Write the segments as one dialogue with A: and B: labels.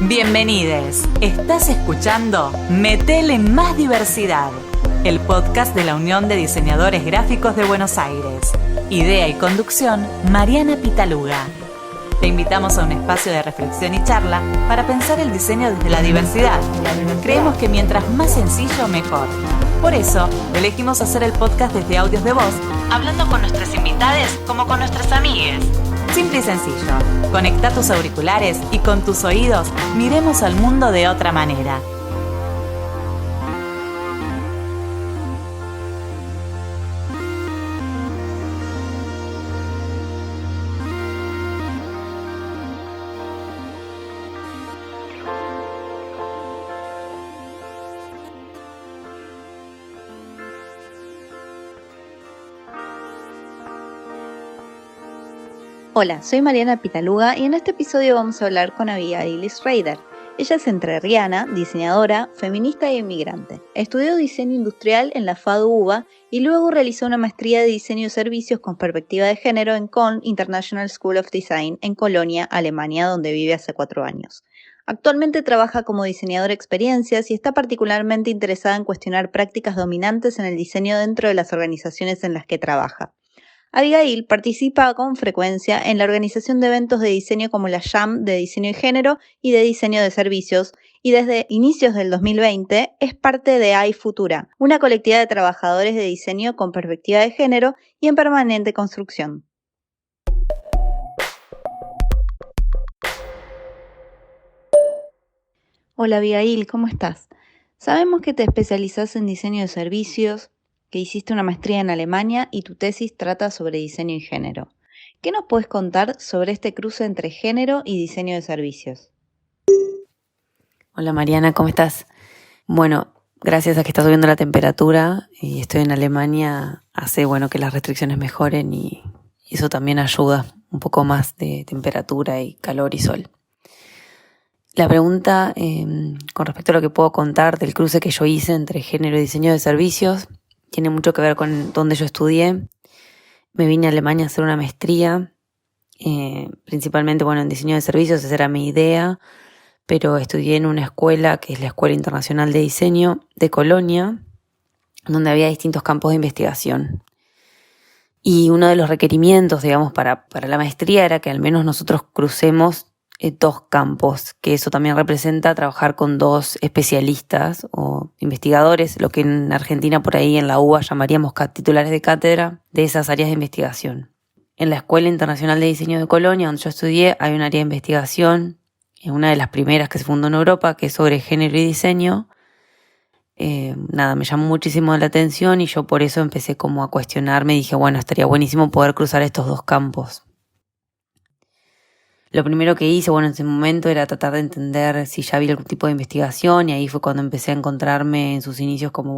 A: Bienvenides. Estás escuchando Metele Más Diversidad, el podcast de la Unión de Diseñadores Gráficos de Buenos Aires. Idea y conducción, Mariana Pitaluga. Te invitamos a un espacio de reflexión y charla para pensar el diseño desde la diversidad. Creemos que mientras más sencillo, mejor. Por eso, elegimos hacer el podcast desde audios de voz, hablando con nuestras invitadas como con nuestras amigues. Simple y sencillo. Conecta tus auriculares y con tus oídos miremos al mundo de otra manera.
B: Hola, soy Mariana Pitaluga y en este episodio vamos a hablar con Abigail Schrader. Ella es entrerriana, diseñadora, feminista e inmigrante. Estudió diseño industrial en la FADU UBA y luego realizó una maestría de diseño de servicios con perspectiva de género en Köln International School of Design en Colonia, Alemania, donde vive hace 4 años. Actualmente trabaja como diseñadora de experiencias y está particularmente interesada en cuestionar prácticas dominantes en el diseño dentro de las organizaciones en las que trabaja. Abigail participa con frecuencia en la organización de eventos de diseño como la Jam de diseño y género y de diseño de servicios, y desde inicios del 2020 es parte de iFutura, una colectividad de trabajadores de diseño con perspectiva de género y en permanente construcción. Hola Abigail, ¿cómo estás? Sabemos que te especializás en diseño de servicios, que hiciste una maestría en Alemania y tu tesis trata sobre diseño y género. ¿Qué nos puedes contar sobre este cruce entre género y diseño de servicios?
C: Hola Mariana, ¿cómo estás? Bueno, gracias a que está subiendo la temperatura y estoy en Alemania, hace que las restricciones mejoren y eso también ayuda un poco más de temperatura y calor y sol. La pregunta con respecto a lo que puedo contar del cruce que yo hice entre género y diseño de servicios tiene mucho que ver con donde yo estudié. Me vine a Alemania a hacer una maestría, principalmente en diseño de servicios, esa era mi idea, pero estudié en una escuela que es la Escuela Internacional de Diseño de Colonia, donde había distintos campos de investigación. Y uno de los requerimientos, para la maestría era que al menos nosotros crucemos 2 campos, que eso también representa trabajar con 2 especialistas o investigadores, lo que en Argentina por ahí en la UBA llamaríamos titulares de cátedra de esas áreas de investigación. En la Escuela Internacional de Diseño de Colonia, donde yo estudié, hay un área de investigación, una de las primeras que se fundó en Europa, que es sobre género y diseño. Me llamó muchísimo la atención y yo por eso empecé como a cuestionarme y dije, estaría buenísimo poder cruzar estos 2 campos. Lo primero que hice, en ese momento era tratar de entender si ya había algún tipo de investigación y ahí fue cuando empecé a encontrarme en sus inicios como,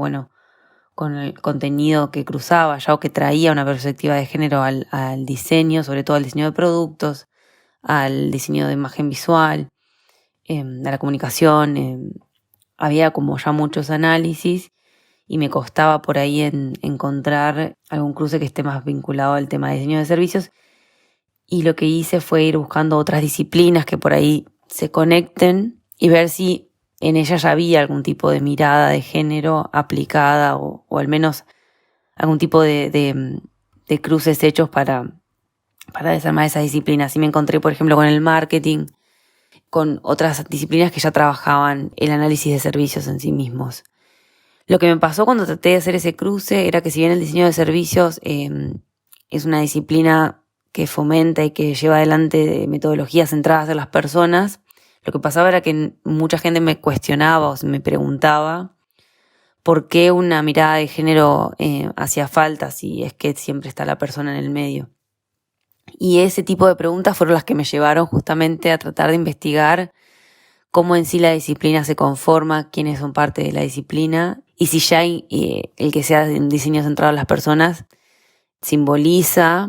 C: con el contenido que cruzaba ya o que traía una perspectiva de género al diseño, sobre todo al diseño de productos, al diseño de imagen visual, a la comunicación. Había como ya muchos análisis y me costaba por ahí encontrar algún cruce que esté más vinculado al tema de diseño de servicios. Y lo que hice fue ir buscando otras disciplinas que por ahí se conecten y ver si en ellas ya había algún tipo de mirada de género aplicada o al menos algún tipo de cruces hechos para desarmar esas disciplinas. Y me encontré, por ejemplo, con el marketing, con otras disciplinas que ya trabajaban el análisis de servicios en sí mismos. Lo que me pasó cuando traté de hacer ese cruce era que si bien el diseño de servicios es una disciplina que fomenta y que lleva adelante metodologías centradas en las personas, lo que pasaba era que mucha gente me cuestionaba o me preguntaba por qué una mirada de género hacía falta si es que siempre está la persona en el medio. Y ese tipo de preguntas fueron las que me llevaron justamente a tratar de investigar cómo en sí la disciplina se conforma, quiénes son parte de la disciplina y si ya el que sea un diseño centrado en las personas simboliza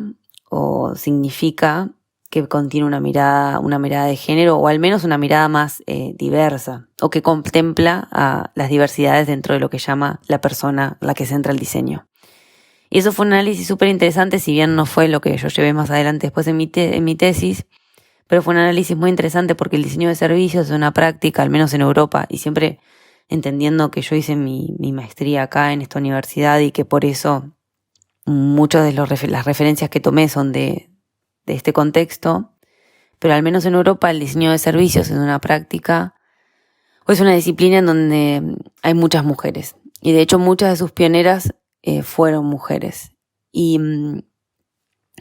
C: o significa que contiene una mirada de género o al menos una mirada más diversa o que contempla a las diversidades dentro de lo que llama la persona a la que centra el diseño. Y eso fue un análisis súper interesante, si bien no fue lo que yo llevé más adelante después en mi tesis, pero fue un análisis muy interesante porque el diseño de servicios es una práctica, al menos en Europa, y siempre entendiendo que yo hice mi maestría acá en esta universidad y que por eso muchas de las referencias que tomé son de este contexto, pero al menos en Europa el diseño de servicios es una práctica o es una disciplina en donde hay muchas mujeres, y de hecho muchas de sus pioneras fueron mujeres. Y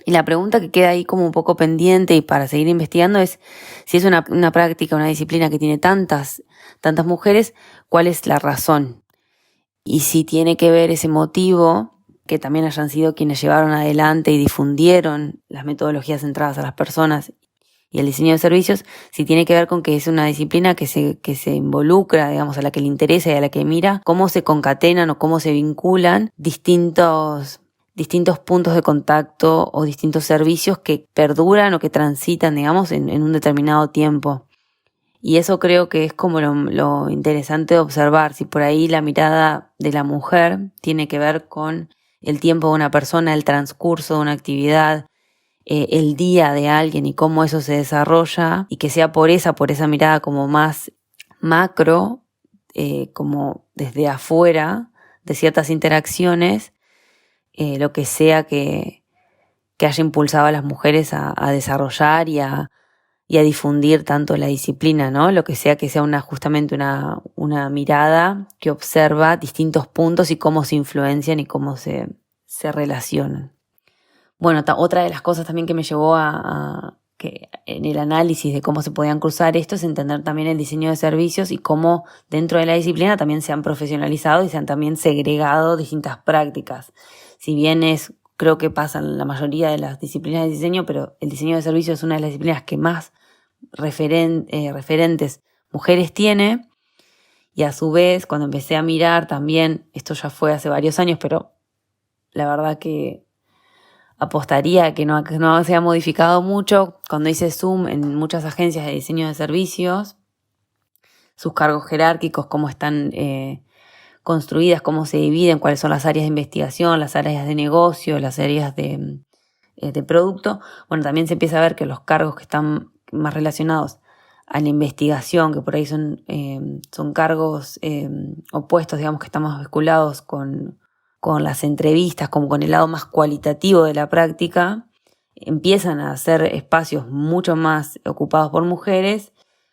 C: la pregunta que queda ahí como un poco pendiente y para seguir investigando es si es una práctica, una disciplina que tiene tantas mujeres, ¿cuál es la razón? Y si tiene que ver ese motivo, que también hayan sido quienes llevaron adelante y difundieron las metodologías centradas a las personas y el diseño de servicios, si tiene que ver con que es una disciplina que se involucra, digamos, a la que le interesa y a la que mira, cómo se concatenan o cómo se vinculan distintos puntos de contacto o distintos servicios que perduran o que transitan, digamos, en un determinado tiempo. Y eso creo que es como lo interesante de observar, si por ahí la mirada de la mujer tiene que ver con el tiempo de una persona, el transcurso de una actividad, el día de alguien y cómo eso se desarrolla, y que sea por esa mirada como más macro, como desde afuera de ciertas interacciones, lo que sea que haya impulsado a las mujeres a desarrollar y a difundir tanto la disciplina, ¿no? Lo que sea justamente una mirada que observa distintos puntos y cómo se influencian y cómo se relacionan. Bueno, otra de las cosas también que me llevó a que en el análisis de cómo se podían cruzar esto es entender también el diseño de servicios y cómo dentro de la disciplina también se han profesionalizado y se han también segregado distintas prácticas. Si bien creo que pasa en la mayoría de las disciplinas de diseño, pero el diseño de servicios es una de las disciplinas que más referentes mujeres tiene, y a su vez cuando empecé a mirar también, esto ya fue hace varios años, pero la verdad que apostaría a que no se ha modificado mucho. Cuando hice zoom en muchas agencias de diseño de servicios, sus cargos jerárquicos, cómo están construidas, cómo se dividen, cuáles son las áreas de investigación, las áreas de negocio, las áreas de producto. Bueno, también se empieza a ver que los cargos que están más relacionados a la investigación, que por ahí son cargos opuestos, digamos, que están más vinculados con las entrevistas, como con el lado más cualitativo de la práctica, empiezan a ser espacios mucho más ocupados por mujeres,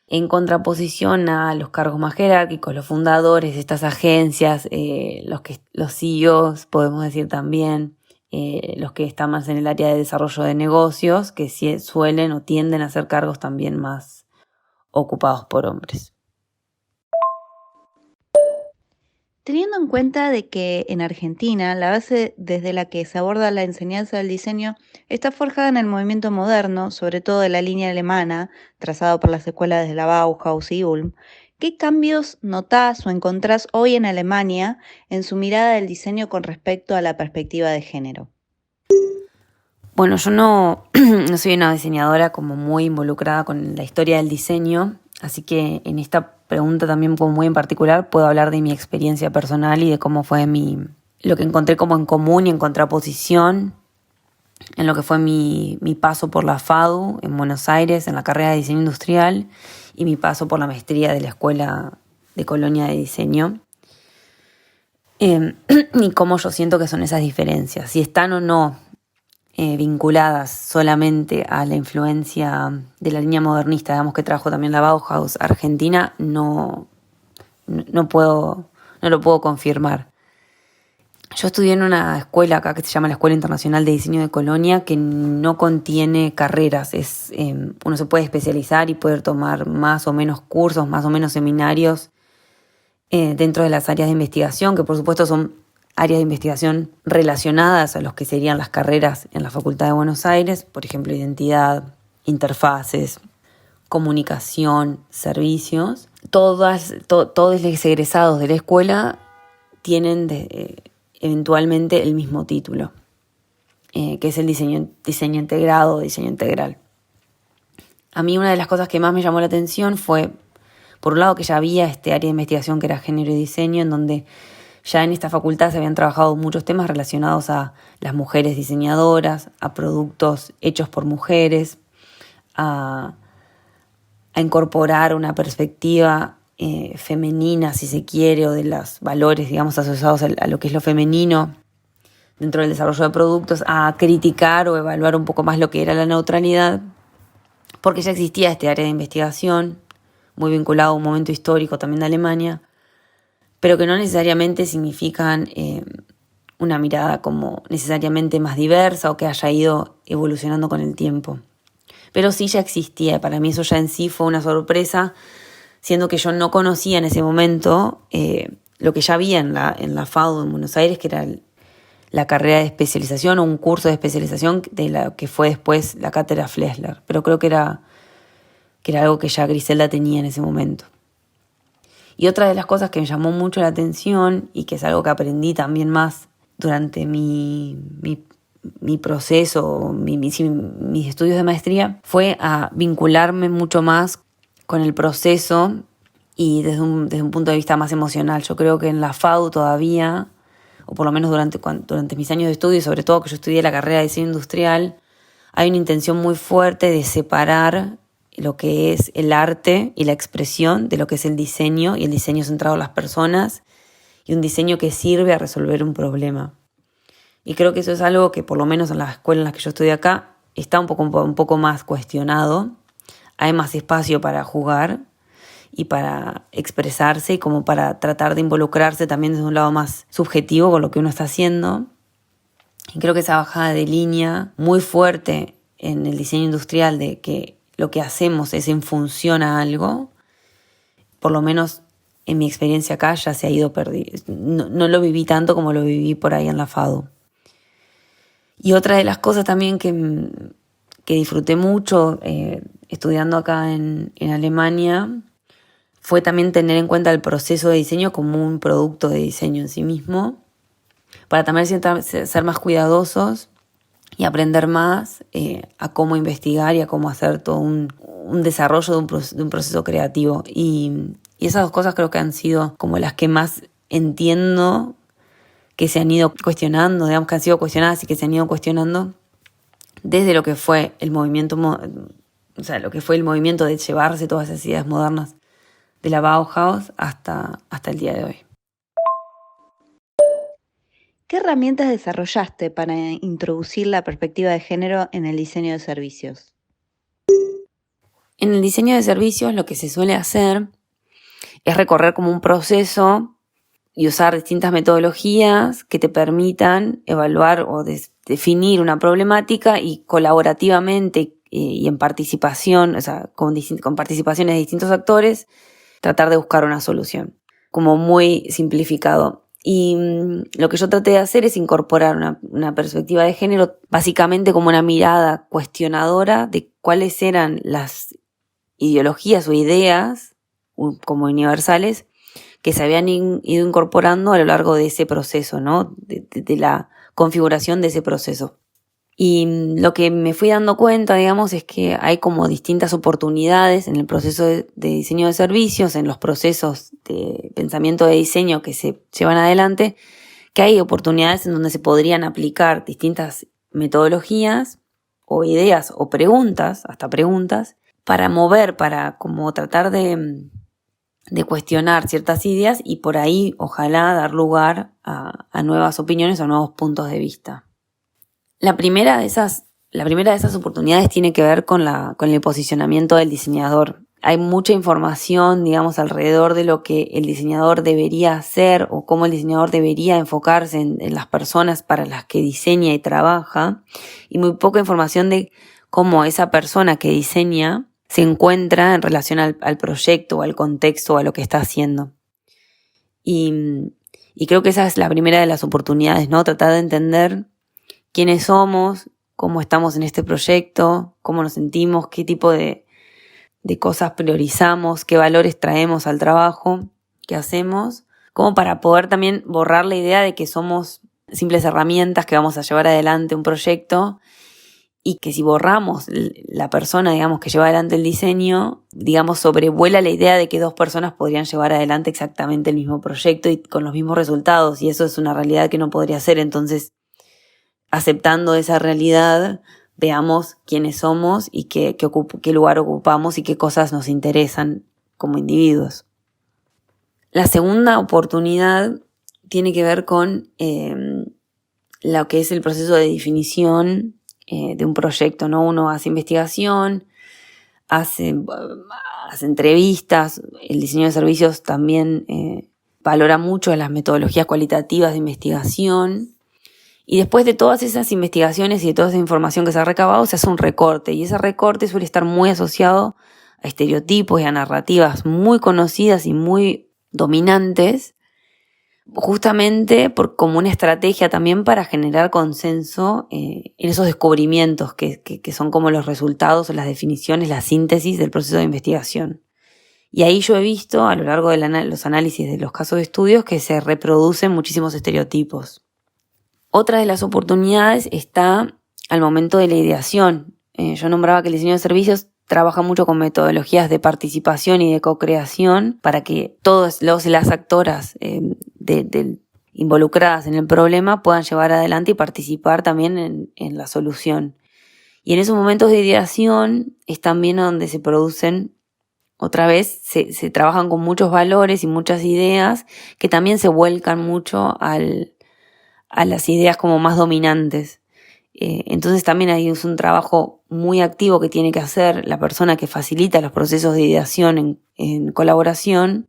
C: en contraposición a los cargos más jerárquicos, los fundadores de estas agencias, los CEOs, podemos decir también, los que están más en el área de desarrollo de negocios, que sí suelen o tienden a ser cargos también más ocupados por hombres.
B: Teniendo en cuenta de que en Argentina la base desde la que se aborda la enseñanza del diseño está forjada en el movimiento moderno, sobre todo de la línea alemana, trazado por las escuelas de la Bauhaus y Ulm, ¿qué cambios notás o encontrás hoy en Alemania en su mirada del diseño con respecto a la perspectiva de género?
C: Bueno, yo no soy una diseñadora como muy involucrada con la historia del diseño, así que en esta pregunta también como muy en particular puedo hablar de mi experiencia personal y de cómo fue lo que encontré como en común y en contraposición en lo que fue mi paso por la FADU en Buenos Aires en la carrera de diseño industrial y mi paso por la maestría de la Escuela de Colonia de Diseño, y cómo yo siento que son esas diferencias, si están o no vinculadas solamente a la influencia de la línea modernista, digamos, que trajo también la Bauhaus argentina, no lo puedo confirmar. Yo estudié en una escuela acá que se llama la Escuela Internacional de Diseño de Colonia, que no contiene carreras. Uno se puede especializar y poder tomar más o menos cursos, más o menos seminarios dentro de las áreas de investigación, que por supuesto son áreas de investigación relacionadas a los que serían las carreras en la Facultad de Buenos Aires, por ejemplo, identidad, interfaces, comunicación, servicios. Todos los egresados de la escuela tienen eventualmente el mismo título, que es el diseño integrado o diseño integral. A mí una de las cosas que más me llamó la atención fue, por un lado, que ya había este área de investigación que era género y diseño, en donde ya en esta facultad se habían trabajado muchos temas relacionados a las mujeres diseñadoras, a productos hechos por mujeres, a a incorporar una perspectiva femenina, si se quiere, o de los valores, digamos, asociados a lo que es lo femenino dentro del desarrollo de productos, a criticar o evaluar un poco más lo que era la neutralidad, porque ya existía este área de investigación, muy vinculado a un momento histórico también de Alemania, pero que no necesariamente significan una mirada como necesariamente más diversa o que haya ido evolucionando con el tiempo. Pero sí ya existía, para mí eso ya en sí fue una sorpresa, siendo que yo no conocía en ese momento lo que ya había en la FADU en Buenos Aires, que era la carrera de especialización o un curso de especialización de la que fue después la cátedra Flesler. Pero creo que era algo que ya Griselda tenía en ese momento. Y otra de las cosas que me llamó mucho la atención y que es algo que aprendí también más durante mi proceso, mis estudios de maestría, fue a vincularme mucho más con el proceso y desde un punto de vista más emocional. Yo creo que en la FADU todavía, o por lo menos durante mis años de estudio, y sobre todo que yo estudié la carrera de diseño industrial, hay una intención muy fuerte de separar lo que es el arte y la expresión de lo que es el diseño, y el diseño centrado en las personas, y un diseño que sirve a resolver un problema. Y creo que eso es algo que, por lo menos en las escuelas en las que yo estudié acá, está un poco más cuestionado. Hay más espacio para jugar y para expresarse y como para tratar de involucrarse también desde un lado más subjetivo con lo que uno está haciendo. Y creo que esa bajada de línea muy fuerte en el diseño industrial de que lo que hacemos es en función a algo, por lo menos en mi experiencia acá ya se ha ido perdiendo. No lo viví tanto como lo viví por ahí en la FADU. Y otra de las cosas también que disfruté mucho estudiando acá en Alemania fue también tener en cuenta el proceso de diseño como un producto de diseño en sí mismo, para también ser más cuidadosos y aprender más a cómo investigar y a cómo hacer todo un desarrollo de un proceso creativo. Y esas dos cosas creo que han sido como las que más entiendo que se han ido cuestionando, digamos que han sido cuestionadas y que se han ido cuestionando desde lo que fue el movimiento, lo que fue el movimiento de llevarse todas esas ideas modernas de la Bauhaus hasta el día de hoy.
B: ¿Qué herramientas desarrollaste para introducir la perspectiva de género en el diseño de servicios?
C: En el diseño de servicios lo que se suele hacer es recorrer como un proceso y usar distintas metodologías que te permitan evaluar o definir una problemática y colaborativamente y en participación, o sea, con participaciones de distintos actores, tratar de buscar una solución, como muy simplificado. Y lo que yo traté de hacer es incorporar una perspectiva de género, básicamente como una mirada cuestionadora de cuáles eran las ideologías o ideas como universales que se habían ido incorporando a lo largo de ese proceso, ¿no? De la configuración de ese proceso. Y lo que me fui dando cuenta, digamos, es que hay como distintas oportunidades en el proceso de diseño de servicios, en los procesos de pensamiento de diseño que se llevan adelante, que hay oportunidades en donde se podrían aplicar distintas metodologías o ideas o preguntas, hasta preguntas, para mover, para como tratar de cuestionar ciertas ideas y por ahí ojalá dar lugar a nuevas opiniones o nuevos puntos de vista. La primera de esas oportunidades tiene que ver con el posicionamiento del diseñador. Hay mucha información, digamos, alrededor de lo que el diseñador debería hacer o cómo el diseñador debería enfocarse en las personas para las que diseña y trabaja, y muy poca información de cómo esa persona que diseña se encuentra en relación al proyecto o al contexto o a lo que está haciendo. Y creo que esa es la primera de las oportunidades, ¿no? Tratar de entender quiénes somos, cómo estamos en este proyecto, cómo nos sentimos, qué tipo de cosas priorizamos, qué valores traemos al trabajo que hacemos, como para poder también borrar la idea de que somos simples herramientas que vamos a llevar adelante un proyecto, y que si borramos la persona, digamos, que lleva adelante el diseño, digamos, sobrevuela la idea de que dos personas podrían llevar adelante exactamente el mismo proyecto y con los mismos resultados, y eso es una realidad que no podría ser. Entonces, aceptando esa realidad, veamos quiénes somos y qué lugar ocupamos y qué cosas nos interesan como individuos. La segunda oportunidad tiene que ver con lo que es el proceso de definición de un proyecto, ¿no? Uno hace investigación, hace entrevistas, el diseño de servicios también valora mucho las metodologías cualitativas de investigación. Y después de todas esas investigaciones y de toda esa información que se ha recabado, se hace un recorte. Y ese recorte suele estar muy asociado a estereotipos y a narrativas muy conocidas y muy dominantes, justamente como una estrategia también para generar consenso en esos descubrimientos que son como los resultados o las definiciones, la síntesis del proceso de investigación. Y ahí yo he visto a lo largo de los análisis de los casos de estudios que se reproducen muchísimos estereotipos. Otra de las oportunidades está al momento de la ideación. Yo nombraba que el diseño de servicios trabaja mucho con metodologías de participación y de co-creación para que todos los y las actoras involucradas en el problema puedan llevar adelante y participar también en la solución. Y en esos momentos de ideación es también donde se producen, otra vez, se trabajan con muchos valores y muchas ideas que también se vuelcan mucho a las ideas como más dominantes. Entonces también ahí es un trabajo muy activo que tiene que hacer la persona que facilita los procesos de ideación en colaboración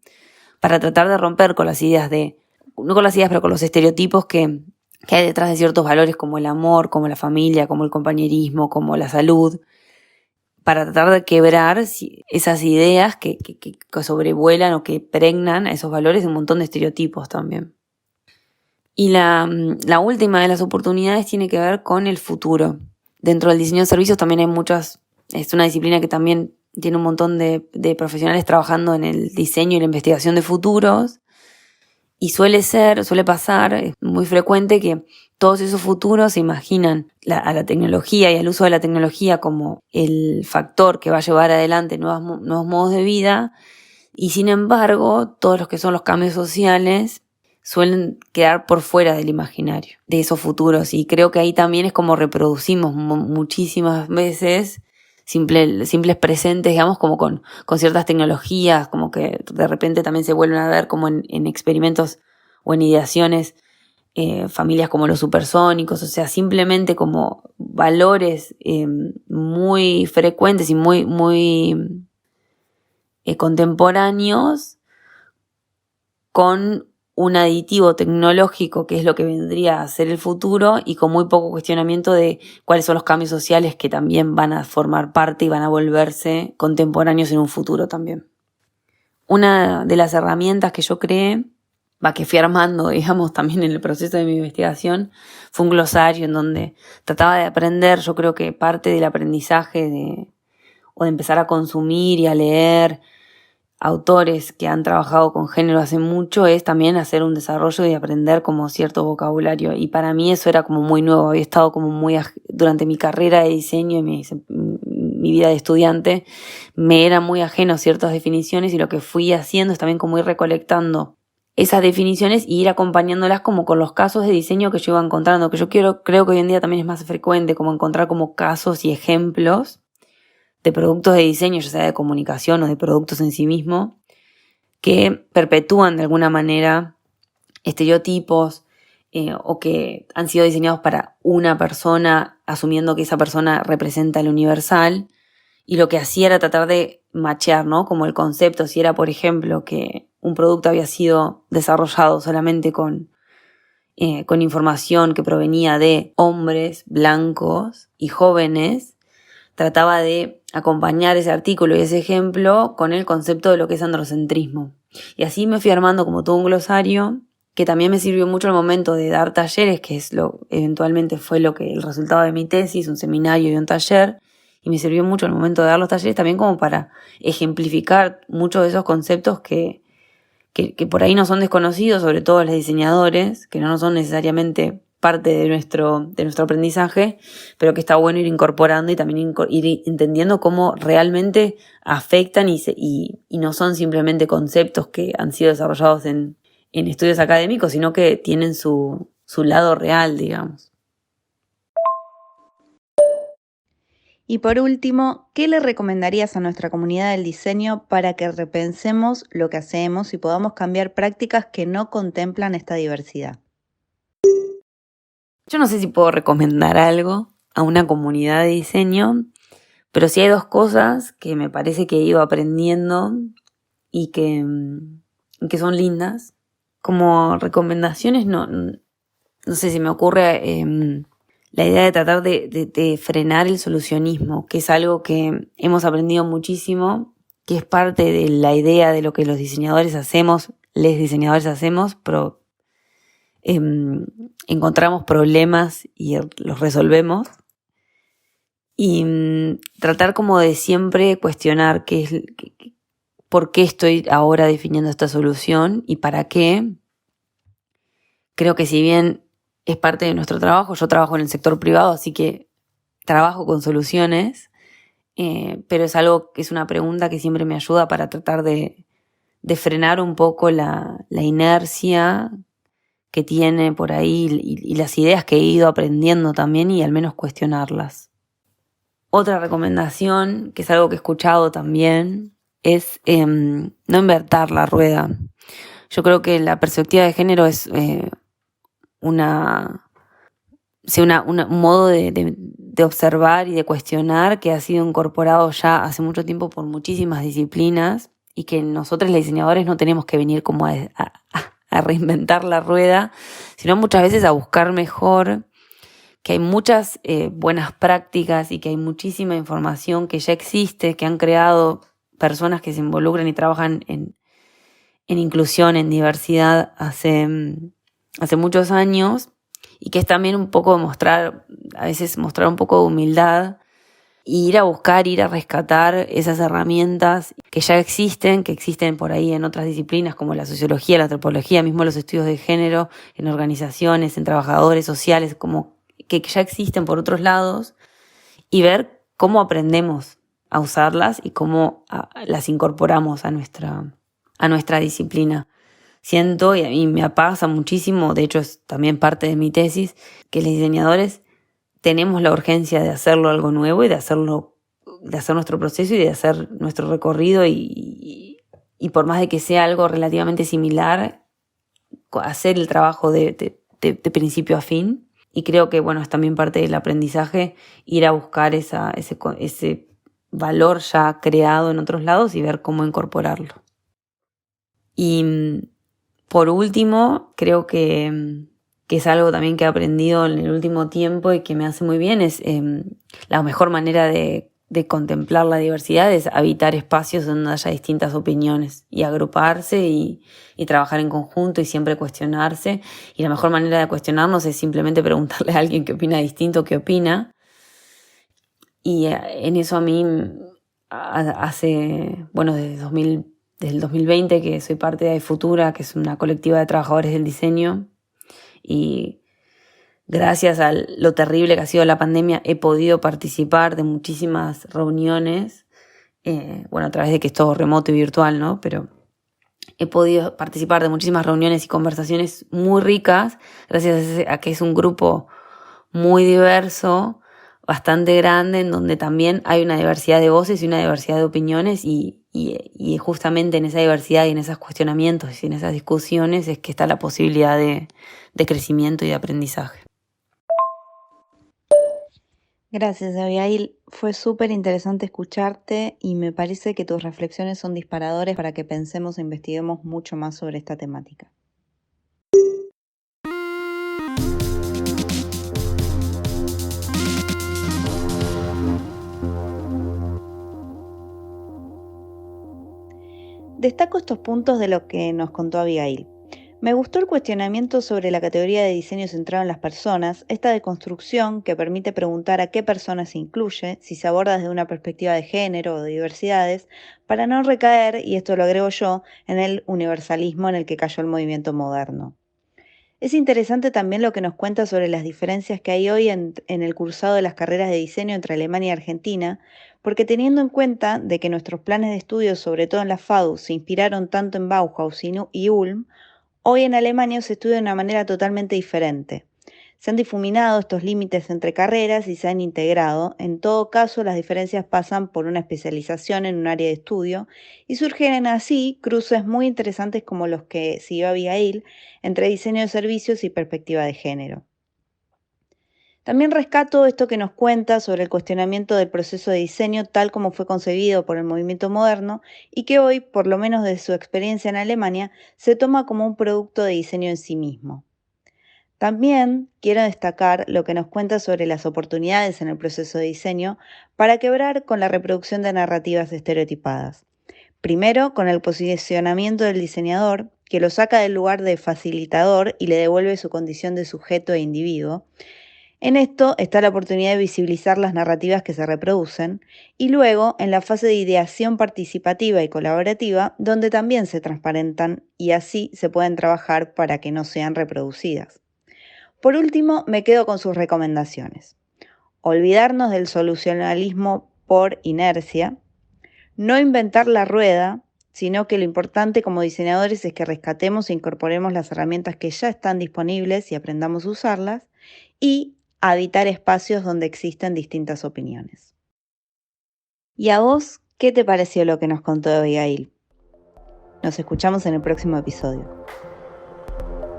C: para tratar de romper con las ideas no con las ideas, pero con los estereotipos que hay detrás de ciertos valores como el amor, como la familia, como el compañerismo, como la salud, para tratar de quebrar esas ideas que sobrevuelan o que pregnan a esos valores de un montón de estereotipos también. Y la última de las oportunidades tiene que ver con el futuro. Dentro del diseño de servicios también hay es una disciplina que también tiene un montón de profesionales trabajando en el diseño y la investigación de futuros. Y suele pasar, es muy frecuente que todos esos futuros se imaginan a la tecnología y al uso de la tecnología como el factor que va a llevar adelante nuevos modos de vida. Y sin embargo, todos los que son los cambios sociales suelen quedar por fuera del imaginario de esos futuros. Y creo que ahí también es como reproducimos muchísimas veces simples presentes, digamos, como con ciertas tecnologías, como que de repente también se vuelven a ver como en experimentos o en ideaciones, familias como los supersónicos, o sea, simplemente como valores muy frecuentes y muy contemporáneos con un aditivo tecnológico que es lo que vendría a ser el futuro y con muy poco cuestionamiento de cuáles son los cambios sociales que también van a formar parte y van a volverse contemporáneos en un futuro también. Una de las herramientas que yo creé, que fui armando, digamos, también en el proceso de mi investigación, fue un glosario en donde trataba de aprender, yo creo que parte del aprendizaje o de empezar a consumir y a leer autores que han trabajado con género hace mucho es también hacer un desarrollo y aprender como cierto vocabulario. Y para mí eso era como muy nuevo. Había estado como durante mi carrera de diseño y mi vida de estudiante, me era muy ajeno ciertas definiciones y lo que fui haciendo es también como ir recolectando esas definiciones y ir acompañándolas como con los casos de diseño que yo iba encontrando, que yo creo que hoy en día también es más frecuente como encontrar como casos y ejemplos de productos de diseño, ya sea de comunicación o de productos en sí mismo, que perpetúan de alguna manera estereotipos o que han sido diseñados para una persona, asumiendo que esa persona representa el universal, y lo que hacía era tratar de machear, ¿no? Como el concepto, si era, por ejemplo, que un producto había sido desarrollado solamente con información que provenía de hombres blancos y jóvenes, trataba de acompañar ese artículo y ese ejemplo con el concepto de lo que es androcentrismo. Y así me fui armando como todo un glosario que también me sirvió mucho al momento de dar talleres, que eventualmente fue el resultado de mi tesis, un seminario y un taller, y me sirvió mucho al momento de dar los talleres también como para ejemplificar muchos de esos conceptos que por ahí no son desconocidos, sobre todo los diseñadores, que no son necesariamente parte de nuestro aprendizaje, pero que está bueno ir incorporando y también ir entendiendo cómo realmente afectan y no son simplemente conceptos que han sido desarrollados en estudios académicos, sino que tienen su lado real, digamos.
B: Y por último, ¿qué le recomendarías a nuestra comunidad del diseño para que repensemos lo que hacemos y podamos cambiar prácticas que no contemplan esta diversidad?
C: Yo no sé si puedo recomendar algo a una comunidad de diseño, pero sí hay dos cosas que me parece que he ido aprendiendo y que son lindas. Como recomendaciones, no sé si me ocurre la idea de tratar de frenar el solucionismo, que es algo que hemos aprendido muchísimo, que es parte de la idea de lo que los diseñadores hacemos, pero encontramos problemas y los resolvemos. Y tratar como de siempre cuestionar por qué estoy ahora definiendo esta solución y para qué. Creo que si bien es parte de nuestro trabajo, yo trabajo en el sector privado, así que trabajo con soluciones, pero es algo que es una pregunta que siempre me ayuda para tratar de frenar un poco la inercia que tiene por ahí y las ideas que he ido aprendiendo también y al menos cuestionarlas. Otra recomendación, que es algo que he escuchado también, es no invertir la rueda. Yo creo que la perspectiva de género es un modo de observar y de cuestionar que ha sido incorporado ya hace mucho tiempo por muchísimas disciplinas y que nosotros los diseñadores no tenemos que venir como a reinventar la rueda, sino muchas veces a buscar mejor, que hay muchas buenas prácticas y que hay muchísima información que ya existe, que han creado personas que se involucran y trabajan en inclusión, en diversidad hace muchos años, y que es también un poco mostrar un poco de humildad y ir a buscar, ir a rescatar esas herramientas que ya existen, que existen por ahí en otras disciplinas como la sociología, la antropología, mismo los estudios de género, en organizaciones, en trabajadores sociales, como que ya existen por otros lados, y ver cómo aprendemos a usarlas y cómo las incorporamos a nuestra disciplina. Siento, y a mí me pasa muchísimo, de hecho es también parte de mi tesis, que los diseñadores tenemos la urgencia de hacerlo algo nuevo y de hacer nuestro proceso y de hacer nuestro recorrido y por más de que sea algo relativamente similar, hacer el trabajo de principio a fin. Y creo que es también parte del aprendizaje ir a buscar ese valor ya creado en otros lados y ver cómo incorporarlo. Y por último, creo que es algo también que he aprendido en el último tiempo y que me hace muy bien, es la mejor manera de contemplar la diversidad es habitar espacios donde haya distintas opiniones y agruparse y trabajar en conjunto y siempre cuestionarse. Y la mejor manera de cuestionarnos es simplemente preguntarle a alguien que opina distinto qué opina. Y en eso a mí desde el 2020 que soy parte de iFutura, que es una colectiva de trabajadores del diseño, y gracias a lo terrible que ha sido la pandemia he podido participar de muchísimas reuniones, a través de que es todo remoto y virtual, ¿no? Pero he podido participar de muchísimas reuniones y conversaciones muy ricas, gracias a que es un grupo muy diverso, bastante grande, en donde también hay una diversidad de voces y una diversidad de opiniones y justamente en esa diversidad y en esos cuestionamientos y en esas discusiones es que está la posibilidad de crecimiento y de aprendizaje.
B: Gracias, Abigail. Fue súper interesante escucharte y me parece que tus reflexiones son disparadores para que pensemos e investiguemos mucho más sobre esta temática. Destaco estos puntos de lo que nos contó Abigail. Me gustó el cuestionamiento sobre la categoría de diseño centrado en las personas, esta deconstrucción que permite preguntar a qué personas se incluye, si se aborda desde una perspectiva de género o de diversidades, para no recaer, y esto lo agrego yo, en el universalismo en el que cayó el movimiento moderno. Es interesante también lo que nos cuenta sobre las diferencias que hay hoy en el cursado de las carreras de diseño entre Alemania y Argentina, porque teniendo en cuenta de que nuestros planes de estudio, sobre todo en la FADU, se inspiraron tanto en Bauhaus y Ulm, hoy en Alemania se estudia de una manera totalmente diferente. Se han difuminado estos límites entre carreras y se han integrado. En todo caso, las diferencias pasan por una especialización en un área de estudio y surgen así cruces muy interesantes como los que siguió Abigail entre diseño de servicios y perspectiva de género. También rescato esto que nos cuenta sobre el cuestionamiento del proceso de diseño tal como fue concebido por el movimiento moderno y que hoy, por lo menos desde su experiencia en Alemania, se toma como un producto de diseño en sí mismo. También quiero destacar lo que nos cuenta sobre las oportunidades en el proceso de diseño para quebrar con la reproducción de narrativas estereotipadas. Primero, con el posicionamiento del diseñador, que lo saca del lugar de facilitador y le devuelve su condición de sujeto e individuo. En esto está la oportunidad de visibilizar las narrativas que se reproducen y luego en la fase de ideación participativa y colaborativa, donde también se transparentan y así se pueden trabajar para que no sean reproducidas. Por último, me quedo con sus recomendaciones. Olvidarnos del solucionalismo por inercia, no inventar la rueda, sino que lo importante como diseñadores es que rescatemos e incorporemos las herramientas que ya están disponibles y aprendamos a usarlas, y habitar espacios donde existen distintas opiniones. ¿Y a vos qué te pareció lo que nos contó Abigail? Nos escuchamos en el próximo episodio.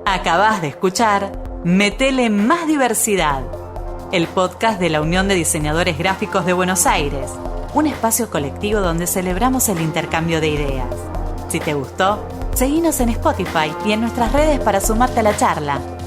A: Acabás de escuchar Metele Más Diversidad, el podcast de la Unión de Diseñadores Gráficos de Buenos Aires, un espacio colectivo donde celebramos el intercambio de ideas. Si te gustó, seguinos en Spotify y en nuestras redes para sumarte a la charla.